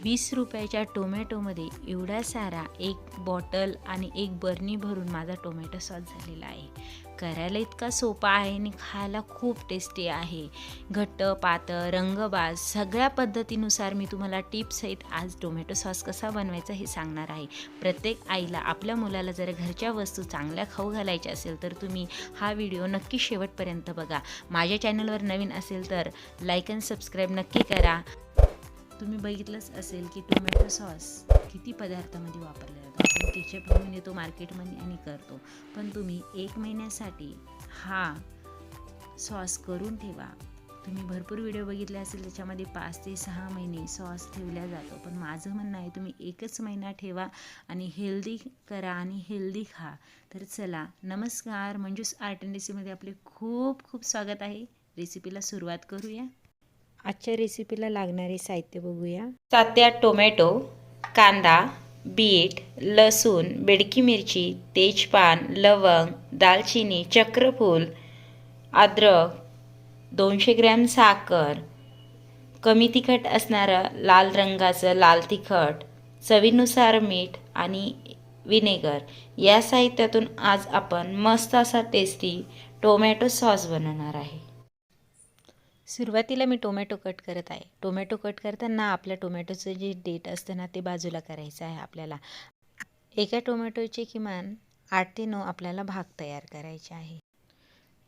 20 रुपयाच्या टोमॅटोमध्ये एवढा सारा एक बॉटल आणि एक बरणी भरून माझा टोमॅटो सॉस झालेला आहे। करायला इतका सोपा आहे आणि खायला खूप टेस्टी आहे। घट्ट पातळ रंगबाज सगळ्या पद्धतीनुसार मी तुम्हाला टिप्ससहित आज टोमॅटो सॉस कसा बनवायचा हे सांगणार आहे। प्रत्येक आईला आपल्या मुलाला जर घरच्या वस्तू चांगल्या खाऊ घालायच्या असेल तर तुम्ही हा व्हिडिओ नक्की शेवटपर्यंत बघा। माझ्या चॅनलवर नवीन असेल तर लाईक आणि सबस्क्राईब नक्की करा। तुम्ही बघितलंच असेल की टोमॅटो सॉस किती पदार्थामध्ये वापरला जातो। आपण केचप घेऊन येतो मार्केटमध्ये आणि करतो, पण तुम्ही 1 महिन्यासाठी हा सॉस करून ठेवा। तुम्ही भरपूर व्हिडिओ बघितले असेल, त्याच्यामध्ये 5 ते 6 महिने सॉस ठेवला जातो, पण माझं म्हणणं आहे तुम्ही 1च महिना ठेवा आणि हेल्दी करा आणि हेल्दी खा। तर चला, नमस्कार, मंजूस आर्ट अँड रेसिपीमध्ये आपले खूप खूप स्वागत आहे। रेसिपीला सुरुवात करूया। आजच्या रेसिपीला लागणारे साहित्य बघूया। 7 ते 8 टोमॅटो, कांदा, बीट, लसूण, बेडकी मिरची, तेजपान, लवंग, दालचिनी, चक्रफूल, अद्रक, 200 ग्रॅम साखर, कमी तिखट असणारं लाल रंगाचं लाल तिखट, चवीनुसार मीठ आणि विनेगर। या साहित्यातून आज आपण मस्त असा टेस्टी टोमॅटो सॉस बनवणार आहे। सुरुवातीला मी टोमॅटो कट करत आहे। टोमॅटो कट करताना आपल्या टोमॅटोचं जे देठ असतं ना ते बाजूला करायचं आहे आपल्याला। एका टोमॅटोचे किमान 8 ते 9 आपल्याला भाग तयार करायचे आहे।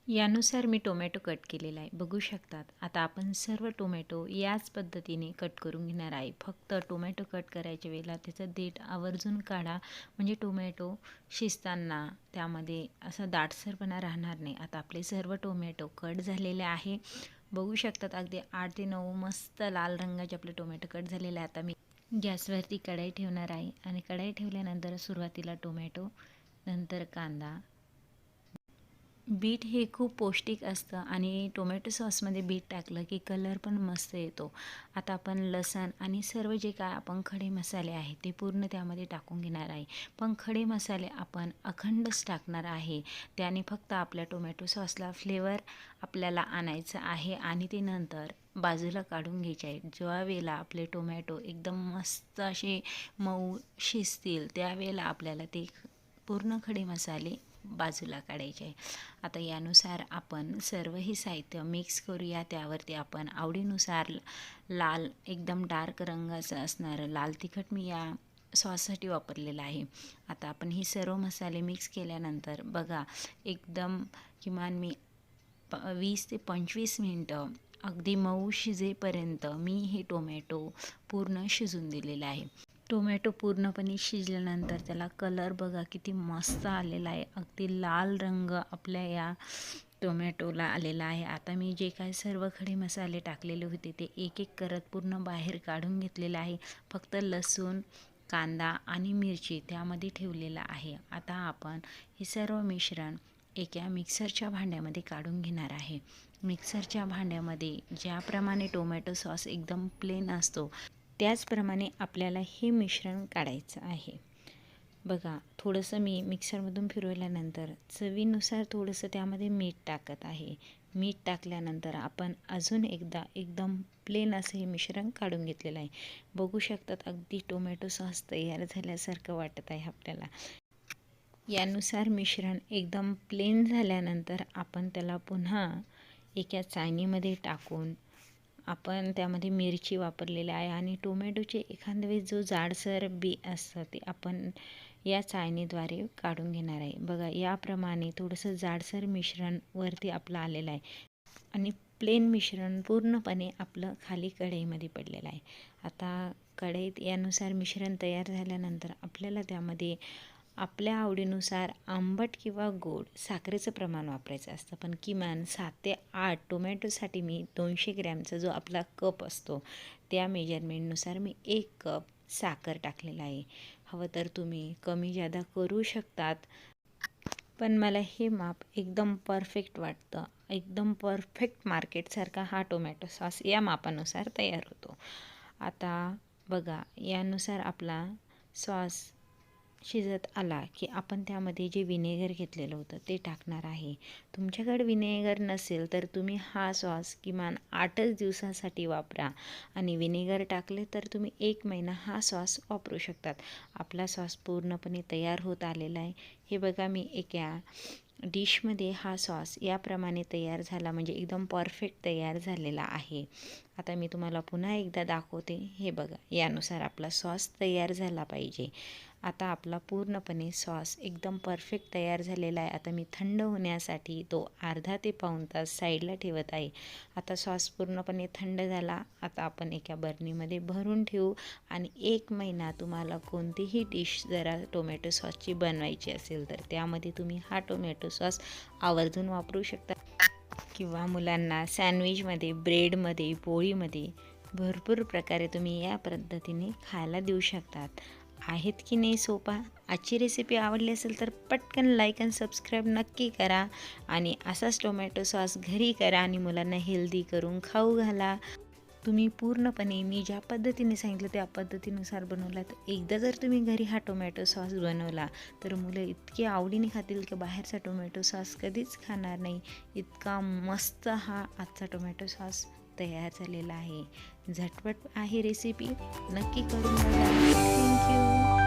यानुसार मी टोमॅटो कट केलेला आहे, बघू शकतात। आता आपण सर्व टोमॅटो याच पद्धतीने कट करून घेणार आहे। फक्त टोमॅटो कट करायच्या वेळेला त्याचं देठ आवर्जून काढा, म्हणजे टोमॅटो शिजताना त्यामध्ये असा दाटसरपणा राहणार नाही। आता आपले सर्व टोमॅटो कट झालेले आहे, बघू शकतात। अगदी 8 ते 9 मस्त लाल रंगाचे आपले टोमॅटो कट झालेले आहे। आता मी गॅसवरती कढई ठेवणार आहे आणि कढई ठेवल्यानंतर सुरुवातीला टोमॅटो, नंतर कांदा। बीट हे खूप पौष्टिक असतं आणि टोमॅटो सॉसमध्ये बीट टाकलं की कलर पण मस्त येतो। आता आपण लसण आणि सर्व जे काय आपण खडे मसाले आहेत ते पूर्ण त्यामध्ये टाकून घेणार आहे, पण खडे मसाले आपण अखंडच टाकणार आहे। त्याने फक्त आपल्या टोमॅटो सॉसला फ्लेवर आपल्याला आणायचं आहे आणि ते नंतर बाजूला काढून घ्यायचे आहे। ज्या वेळेला आपले टोमॅटो एकदम मस्त असे मऊ शिजतील त्यावेळेला आपल्याला ते पूर्ण खडे मसाले बाजूला काढायचे आहे। आता यानुसार आपण सर्वही साहित्य मिक्स करूया। त्यावरती आपण आवडीनुसार लाल एकदम डार्क रंगाचं असणारं लाल तिखट मी या सॉससाठी वापरलेलं आहे। आता आपण ही सर्व मसाले मिक्स केल्यानंतर बघा एकदम किमान मी 20 ते 25 मिनटं अगदी मऊ शिजेपर्यंत मी हे टोमॅटो पूर्ण शिजून दिलेलं आहे। टोमॅटो पूर्णपणे शिजल्यानंतर त्याला कलर बघा किती मस्त आलेला आहे। अगदी लाल रंग आपल्या या टोमॅटोला आलेला आहे। आता मी जे काय सर्व खडे मसाले टाकलेले होते ते एक एक करत पूर्ण बाहेर काढून घेतलेलं आहे। फक्त लसूण, कांदा आणि मिरची त्यामध्ये ठेवलेलं आहे। आता आपण हे सर्व मिश्रण एका मिक्सरच्या भांड्यामध्ये काढून घेणार आहे। मिक्सरच्या भांड्यामध्ये ज्याप्रमाणे टोमॅटो सॉस एकदम प्लेन असतो त्याचप्रमाणे आपल्याला हे मिश्रण काढायचं आहे। बघा थोडंसं मी मिक्सरमधून फिरवल्यानंतर चवीनुसार थोडंसं त्यामध्ये मीठ टाकत आहे। मीठ टाकल्यानंतर आपण अजून एकदा एकदम प्लेन असं हे मिश्रण काढून घेतलेलं आहे। बघू शकतात अगदी टोमॅटो सॉस तयार झाल्यासारखं वाटत आहे आपल्याला। यानुसार मिश्रण एकदम प्लेन झाल्यानंतर आपण त्याला पुन्हा एका चाळणीमध्ये टाकून आपण त्यामध्ये मिरची वापरलेली आहे आणि टोमॅटोचे एखाद्या वेळेस जो जाडसर बी असतं ते आपण या चाळणीद्वारे काढून घेणार आहे। बघा याप्रमाणे थोडंसं जाडसर मिश्रण वरती आपलं आलेलं आहे आणि प्लेन मिश्रण पूर्णपणे आपलं खाली कढईमध्ये पडलेलं आहे। आता कढईत यानुसार मिश्रण तयार झाल्यानंतर आपल्याला त्यामध्ये आपल्या आवडीनुसार आंबट किंवा गोड साखरेचं प्रमाण वापरायचं असतं, पण किमान 7 ते 8 टोमॅटोसाठी मी 200 ग्रॅमचा जो आपला कप असतो त्या मेजरमेंटनुसार मी 1 कप साखर टाकलेला आहे। हवं तर तुम्ही कमी जादा करू शकतात, पण मला हे माप एकदम परफेक्ट वाटतं। एकदम परफेक्ट मार्केटसारखा हा टोमॅटो सॉस या मापानुसार तयार होतो। आता बघा यानुसार आपला सॉस शिजत आला की आपण त्यामध्ये जे विनेगर घेतलेलं होतं ते टाकणार आहे. तुमच्याकडे विनेगर नसेल तर तुम्ही हा सॉस किमान 8च दिवसासाठी वापरा आणि विनेगर टाकले तर तुम्ही 1 महिना हा सॉस वापरू शकतात. आपला सॉस पूर्णपणे तयार होत आलेला आहे. हे बघा, मी एका डिशमध्ये हा सॉस याप्रमाणे तयार झाला, म्हणजे एकदम परफेक्ट तयार झालेला आहे. आता मी तुम्हाला पुन्हा एकदा दाखवते. हे बघा, यानुसार आपला सॉस तयार झाला पाहिजे. आता आपला पूर्णपणे सॉस एकदम परफेक्ट तयार झालेला आहे. आता मी थंड होण्यासाठी तो अर्धा ते पाऊण तास साईडला ठेवत आहे. आता सॉस पूर्णपणे थंड झाला. आता आपण एका बर्नीमध्ये भरून ठेवू आणि 1 महिना तुम्हाला कोणतीही डिश जरा टोमॅटो सॉसची बनवायची असेल तर त्यामध्ये तुम्ही हा टोमॅटो सॉस आवर्जून वापरू शकता. किंवा मुलांना सँडविचमध्ये, ब्रेडमध्ये, पोळीमध्ये भरपूर प्रकारे तुम्ही या पद्धतीने खायला देऊ शकतात. आहेत की नाही सोपा? आजची रेसिपी आवडली असेल तर पटकन लाईक आणि सबस्क्राईब नक्की करा आणि असाच टोमॅटो सॉस घरी करा आणि मुलांना हेल्दी करून खाऊ घाला. तुम्ही पूर्णपणे मी ज्या पद्धतीने सांगितलं त्या पद्धतीनुसार बनवला तर एकदा जर तुम्ही घरी हा टोमॅटो सॉस बनवला तर मुलं इतके आवडीने खातील की बाहेरचा टोमॅटो सॉस कधीच खाणार नाही. इतका मस्त हा आजचा टोमॅटो सॉस तयार झालेला आहे. झटपट आहे रेसिपी, नक्की करून बघा. थँक्यू.